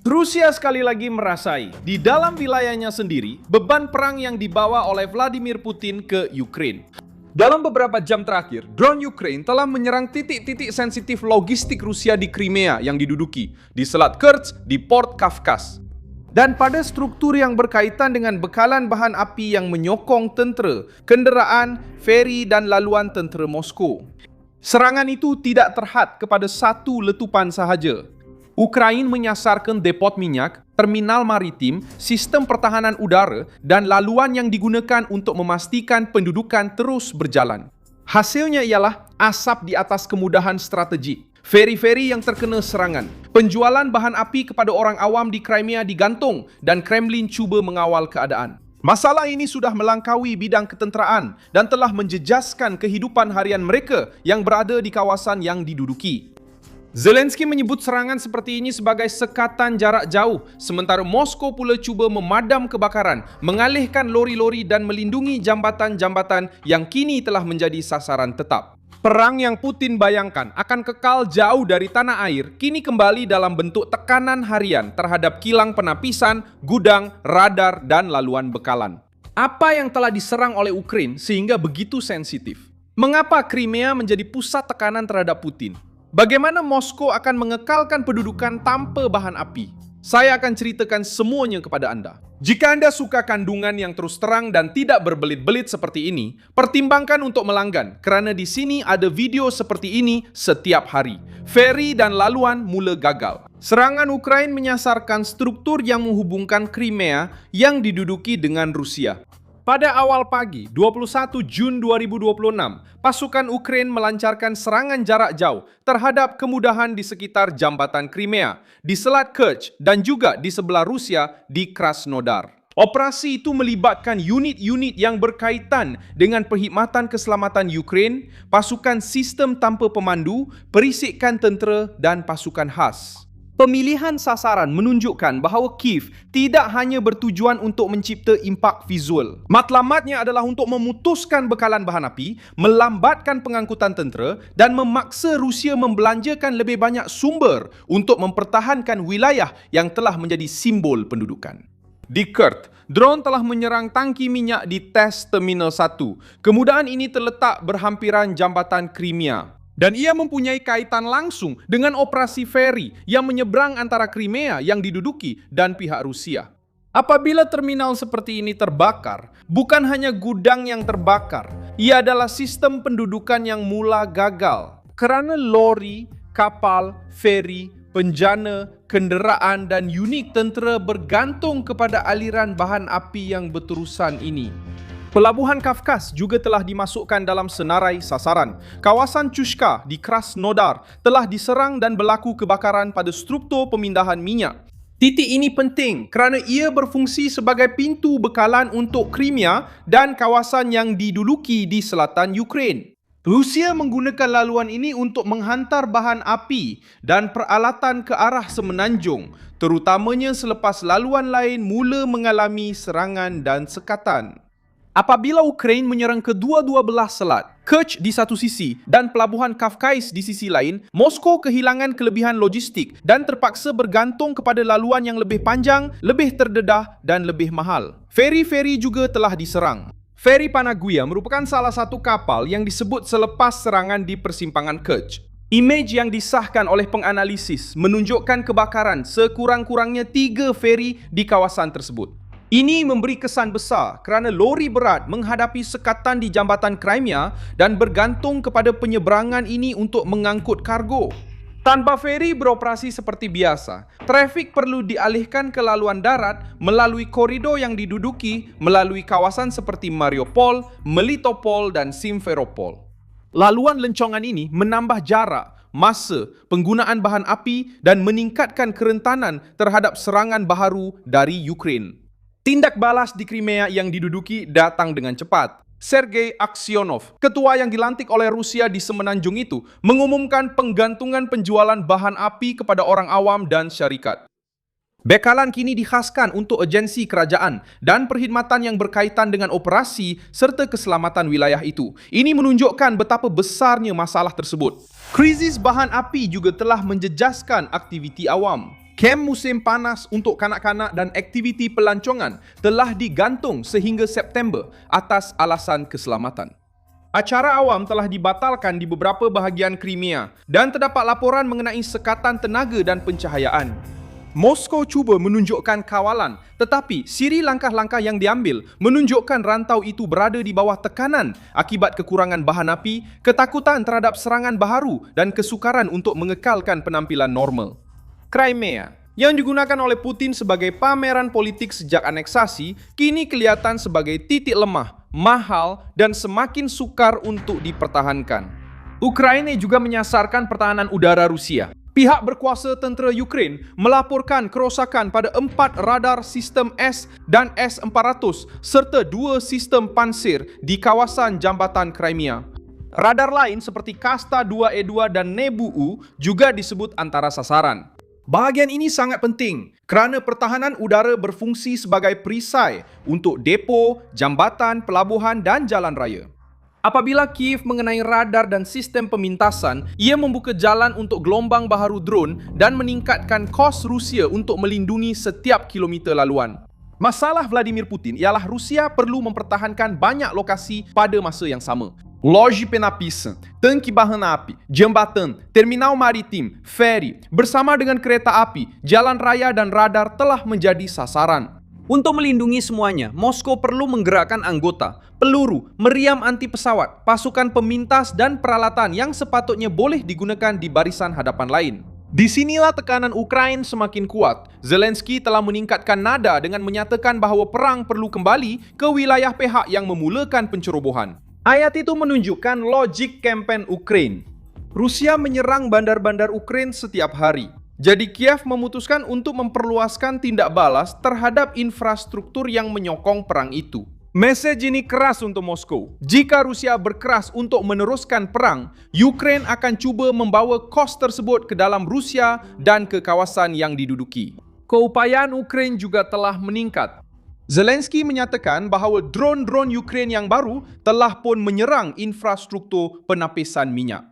Rusia sekali lagi merasai, di dalam wilayahnya sendiri, beban perang yang dibawa oleh Vladimir Putin ke Ukraina. Dalam beberapa jam terakhir, drone Ukraina telah menyerang titik-titik sensitif logistik Rusia di Crimea yang diduduki, di Selat Kerch, di Port Kavkaz. Dan pada struktur yang berkaitan dengan bekalan bahan api yang menyokong tentera, kenderaan, feri dan laluan tentera Moskow. Serangan itu tidak terhad kepada satu letupan sahaja. Ukraina menyasarkan depot minyak, terminal maritim, sistem pertahanan udara dan laluan yang digunakan untuk memastikan pendudukan terus berjalan. Hasilnya ialah asap di atas kemudahan strategik, feri-feri yang terkena serangan, penjualan bahan api kepada orang awam di Crimea digantung dan Kremlin cuba mengawal keadaan. Masalah ini sudah melangkaui bidang ketenteraan dan telah menjejaskan kehidupan harian mereka yang berada di kawasan yang diduduki. Zelensky menyebut serangan seperti ini sebagai sekatan jarak jauh, sementara Moskow pula cuba memadam kebakaran, mengalihkan lori-lori dan melindungi jambatan-jambatan yang kini telah menjadi sasaran tetap. Perang yang Putin bayangkan akan kekal jauh dari tanah air, kini kembali dalam bentuk tekanan harian terhadap kilang penapisan, gudang, radar, dan laluan bekalan. Apa yang telah diserang oleh Ukraina sehingga begitu sensitif? Mengapa Crimea menjadi pusat tekanan terhadap Putin? Bagaimana Moskow akan mengekalkan pendudukan tanpa bahan api? Saya akan ceritakan semuanya kepada Anda. Jika Anda suka kandungan yang terus terang dan tidak berbelit-belit seperti ini, pertimbangkan untuk melanggan kerana di sini ada video seperti ini setiap hari. Feri dan laluan mula gagal. Serangan Ukraina menyasarkan struktur yang menghubungkan Crimea yang diduduki dengan Rusia. Pada awal pagi, 21 Jun 2026, pasukan Ukraina melancarkan serangan jarak jauh terhadap kemudahan di sekitar jambatan Crimea, di Selat Kerch dan juga di sebelah Rusia di Krasnodar. Operasi itu melibatkan unit-unit yang berkaitan dengan perkhidmatan keselamatan Ukraina, pasukan sistem tanpa pemandu, perisikan tentera dan pasukan khas. Pemilihan sasaran menunjukkan bahawa Kiev tidak hanya bertujuan untuk mencipta impak visual. Matlamatnya adalah untuk memutuskan bekalan bahan api, melambatkan pengangkutan tentera dan memaksa Rusia membelanjakan lebih banyak sumber untuk mempertahankan wilayah yang telah menjadi simbol pendudukan. Di Kerch, drone telah menyerang tangki minyak di TES Terminal 1. Kemudahan ini terletak berhampiran jambatan Crimea. Dan ia mempunyai kaitan langsung dengan operasi feri yang menyeberang antara Crimea yang diduduki dan pihak Rusia. Apabila terminal seperti ini terbakar, bukan hanya gudang yang terbakar, ia adalah sistem pendudukan yang mula gagal. Kerana lori, kapal, feri, penjana, kenderaan dan unit tentera bergantung kepada aliran bahan api yang berterusan ini. Pelabuhan Kavkaz juga telah dimasukkan dalam senarai sasaran. Kawasan Chushka di Krasnodar telah diserang dan berlaku kebakaran pada struktur pemindahan minyak. Titik ini penting kerana ia berfungsi sebagai pintu bekalan untuk Crimea dan kawasan yang diduduki di selatan Ukraina. Rusia menggunakan laluan ini untuk menghantar bahan api dan peralatan ke arah semenanjung, terutamanya selepas laluan lain mula mengalami serangan dan sekatan. Apabila Ukraina menyerang kedua-dua belah selat, Kerch di satu sisi dan pelabuhan Kavkaz di sisi lain, Moskow kehilangan kelebihan logistik dan terpaksa bergantung kepada laluan yang lebih panjang, lebih terdedah dan lebih mahal. Feri-feri juga telah diserang. Feri Panaguia merupakan salah satu kapal yang disebut selepas serangan di persimpangan Kerch. Imej yang disahkan oleh penganalisis menunjukkan kebakaran sekurang-kurangnya 3 feri di kawasan tersebut. Ini memberi kesan besar kerana lori berat menghadapi sekatan di jambatan Crimea dan bergantung kepada penyeberangan ini untuk mengangkut kargo. Tanpa feri beroperasi seperti biasa, trafik perlu dialihkan ke laluan darat melalui koridor yang diduduki melalui kawasan seperti Mariupol, Melitopol dan Simferopol. Laluan lencongan ini menambah jarak, masa, penggunaan bahan api dan meningkatkan kerentanan terhadap serangan baharu dari Ukraina. Tindak balas di Crimea yang diduduki datang dengan cepat. Sergei Aksionov, ketua yang dilantik oleh Rusia di semenanjung itu, mengumumkan penggantungan penjualan bahan api kepada orang awam dan syarikat. Bekalan kini dikhaskan untuk agensi kerajaan dan perkhidmatan yang berkaitan dengan operasi serta keselamatan wilayah itu. Ini menunjukkan betapa besarnya masalah tersebut. Krisis bahan api juga telah menjejaskan aktiviti awam. Kem musim panas untuk kanak-kanak dan aktiviti pelancongan telah digantung sehingga September atas alasan keselamatan. Acara awam telah dibatalkan di beberapa bahagian Crimea dan terdapat laporan mengenai sekatan tenaga dan pencahayaan. Moskow cuba menunjukkan kawalan, tetapi siri langkah-langkah yang diambil menunjukkan rantau itu berada di bawah tekanan akibat kekurangan bahan api, ketakutan terhadap serangan baharu dan kesukaran untuk mengekalkan penampilan normal. Crimea, yang digunakan oleh Putin sebagai pameran politik sejak aneksasi, kini kelihatan sebagai titik lemah, mahal, dan semakin sukar untuk dipertahankan. Ukraina juga menyasarkan pertahanan udara Rusia. Pihak berkuasa tentera Ukraine melaporkan kerosakan pada 4 radar sistem S dan S-400 serta 2 sistem pansir di kawasan jambatan Crimea. Radar lain seperti Kasta 2E2 dan Nebu-U juga disebut antara sasaran. Bahagian ini sangat penting kerana pertahanan udara berfungsi sebagai perisai untuk depo, jambatan, pelabuhan dan jalan raya. Apabila Kiev mengenai radar dan sistem pemintasan, ia membuka jalan untuk gelombang baharu drone dan meningkatkan kos Rusia untuk melindungi setiap kilometer laluan. Masalah Vladimir Putin ialah Rusia perlu mempertahankan banyak lokasi pada masa yang sama. Loji penapisan, tangki bahan api, jambatan, terminal maritim, feri, bersama dengan kereta api, jalan raya dan radar telah menjadi sasaran. Untuk melindungi semuanya, Moskow perlu menggerakkan anggota, peluru, meriam anti pesawat, pasukan pemintas dan peralatan yang sepatutnya boleh digunakan di barisan hadapan lain. Di sinilah tekanan Ukraina semakin kuat. Zelensky telah meningkatkan nada dengan menyatakan bahawa perang perlu kembali ke wilayah pihak yang memulakan pencerobohan. Ayat itu menunjukkan logik kempen Ukraina. Rusia menyerang bandar-bandar Ukraina setiap hari. Jadi Kiev memutuskan untuk memperluaskan tindak balas terhadap infrastruktur yang menyokong perang itu. Mesej ini keras untuk Moskow. Jika Rusia berkeras untuk meneruskan perang, Ukraina akan cuba membawa kos tersebut ke dalam Rusia dan ke kawasan yang diduduki. Keupayaan Ukraina juga telah meningkat. Zelensky menyatakan bahawa drone-drone Ukraina yang baru telah pun menyerang infrastruktur penapisan minyak.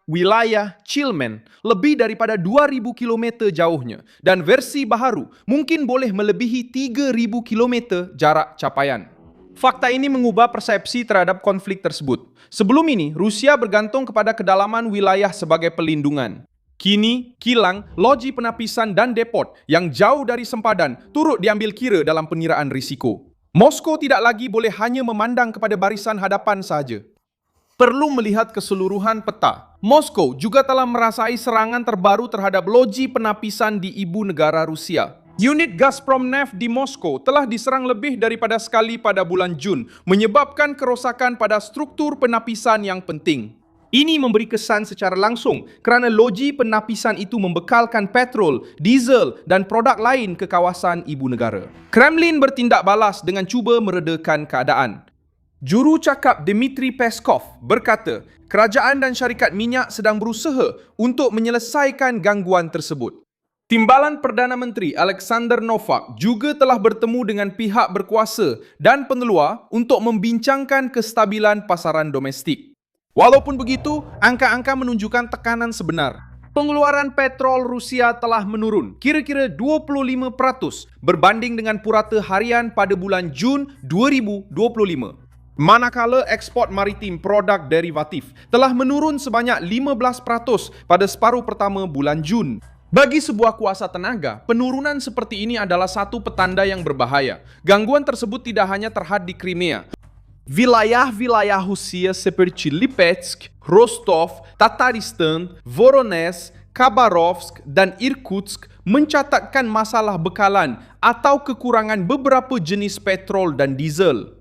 Wilayah Chilmen lebih daripada 2,000 km jauhnya dan versi baharu mungkin boleh melebihi 3,000 km jarak capaian. Fakta ini mengubah persepsi terhadap konflik tersebut. Sebelum ini, Rusia bergantung kepada kedalaman wilayah sebagai pelindungan. Kini, kilang, loji penapisan dan depot yang jauh dari sempadan turut diambil kira dalam peniraan risiko. Moskow tidak lagi boleh hanya memandang kepada barisan hadapan sahaja. Perlu melihat keseluruhan peta. Moskow juga telah merasai serangan terbaru terhadap loji penapisan di ibu negara Rusia. Unit Gazprom Neft di Moskow telah diserang lebih daripada sekali pada bulan Jun, menyebabkan kerosakan pada struktur penapisan yang penting. Ini memberi kesan secara langsung kerana loji penapisan itu membekalkan petrol, diesel dan produk lain ke kawasan ibu negara. Kremlin bertindak balas dengan cuba meredakan keadaan. Juru cakap Dmitry Peskov berkata, kerajaan dan syarikat minyak sedang berusaha untuk menyelesaikan gangguan tersebut. Timbalan Perdana Menteri Alexander Novak juga telah bertemu dengan pihak berkuasa dan pengeluar untuk membincangkan kestabilan pasaran domestik. Walaupun begitu, angka-angka menunjukkan tekanan sebenar. Pengeluaran petrol Rusia telah menurun, kira-kira 25% berbanding dengan purata harian pada bulan Jun 2025. Manakala ekspor maritim produk derivatif telah menurun sebanyak 15% pada separuh pertama bulan Jun. Bagi sebuah kuasa tenaga, penurunan seperti ini adalah satu petanda yang berbahaya. Gangguan tersebut tidak hanya terhad di Crimea. Wilayah-wilayah Rusia seperti Lipetsk, Rostov, Tataristan, Voronezh, Khabarovsk dan Irkutsk mencatatkan masalah bekalan atau kekurangan beberapa jenis petrol dan diesel.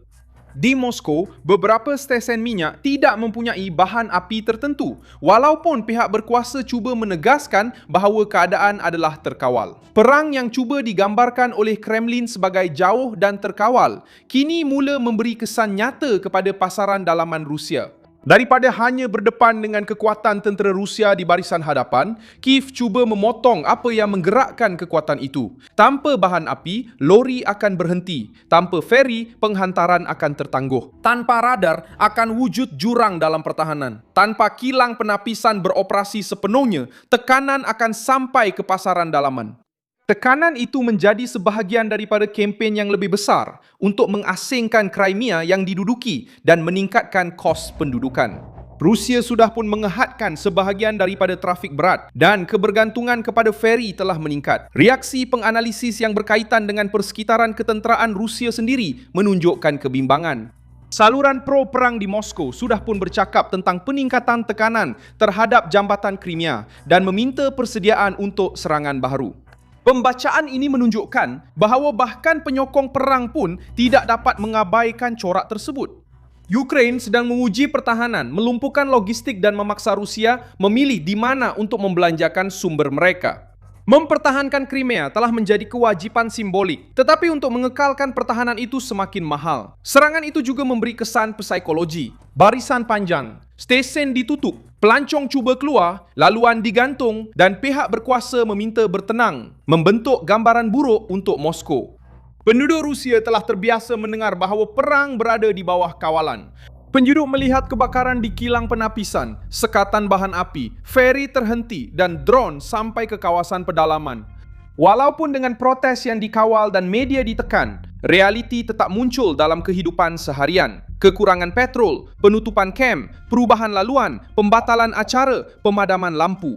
Di Moskow, beberapa stesen minyak tidak mempunyai bahan api tertentu, walaupun pihak berkuasa cuba menegaskan bahawa keadaan adalah terkawal. Perang yang cuba digambarkan oleh Kremlin sebagai jauh dan terkawal, kini mula memberi kesan nyata kepada pasaran dalaman Rusia. Daripada hanya berdepan dengan kekuatan tentera Rusia di barisan hadapan, Kiev cuba memotong apa yang menggerakkan kekuatan itu. Tanpa bahan api, lori akan berhenti. Tanpa feri, penghantaran akan tertangguh. Tanpa radar, akan wujud jurang dalam pertahanan. Tanpa kilang penapisan beroperasi sepenuhnya, tekanan akan sampai ke pasaran dalaman. Tekanan itu menjadi sebahagian daripada kempen yang lebih besar untuk mengasingkan Crimea yang diduduki dan meningkatkan kos pendudukan. Rusia sudah pun mengehadkan sebahagian daripada trafik berat dan kebergantungan kepada feri telah meningkat. Reaksi penganalisis yang berkaitan dengan persekitaran ketenteraan Rusia sendiri menunjukkan kebimbangan. Saluran pro-perang di Moskow sudah pun bercakap tentang peningkatan tekanan terhadap jambatan Crimea dan meminta persediaan untuk serangan baharu. Pembacaan ini menunjukkan bahawa bahkan penyokong perang pun tidak dapat mengabaikan corak tersebut. Ukraine sedang menguji pertahanan, melumpuhkan logistik dan memaksa Rusia memilih di mana untuk membelanjakan sumber mereka. Mempertahankan Crimea telah menjadi kewajipan simbolik, tetapi untuk mengekalkan pertahanan itu semakin mahal. Serangan itu juga memberi kesan psikologi. Barisan panjang, stesen ditutup, pelancong cuba keluar, laluan digantung dan pihak berkuasa meminta bertenang, membentuk gambaran buruk untuk Moskow. Penduduk Rusia telah terbiasa mendengar bahawa perang berada di bawah kawalan. Penduduk melihat kebakaran di kilang penapisan, sekatan bahan api, feri terhenti dan drone sampai ke kawasan pedalaman. Walaupun dengan protes yang dikawal dan media ditekan, realiti tetap muncul dalam kehidupan seharian. Kekurangan petrol, penutupan kem, perubahan laluan, pembatalan acara, pemadaman lampu.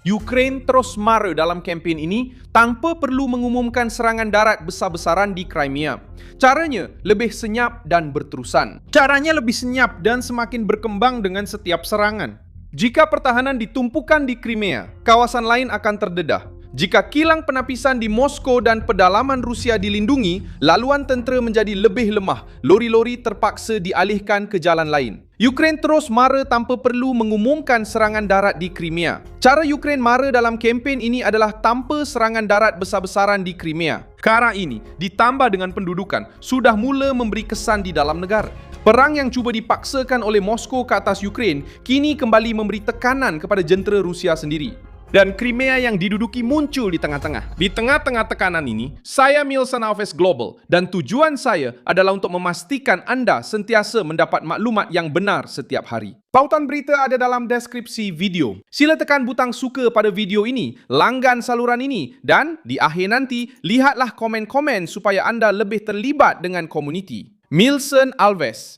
Ukraine terus mara dalam kempen ini tanpa perlu mengumumkan serangan darat besar-besaran di Crimea. Caranya lebih senyap dan berterusan. Caranya lebih senyap dan semakin berkembang dengan setiap serangan. Jika pertahanan ditumpukan di Crimea, kawasan lain akan terdedah. Jika kilang penapisan di Moskow dan pedalaman Rusia dilindungi, laluan tentera menjadi lebih lemah. Lori-lori terpaksa dialihkan ke jalan lain. Ukraine terus mara tanpa perlu mengumumkan serangan darat di Crimea. Cara Ukraine mara dalam kempen ini adalah tanpa serangan darat besar-besaran di Crimea. Cara ini, ditambah dengan pendudukan, sudah mula memberi kesan di dalam negara. Perang yang cuba dipaksakan oleh Moskow ke atas Ukraine kini kembali memberi tekanan kepada jentera Rusia sendiri. Dan Crimea yang diduduki muncul di tengah-tengah. Di tengah-tengah tekanan ini, saya Milson Alves Global dan tujuan saya adalah untuk memastikan anda sentiasa mendapat maklumat yang benar setiap hari. Pautan berita ada dalam deskripsi video. Sila tekan butang suka pada video ini, langgan saluran ini dan di akhir nanti, lihatlah komen-komen supaya anda lebih terlibat dengan komuniti. Milson Alves,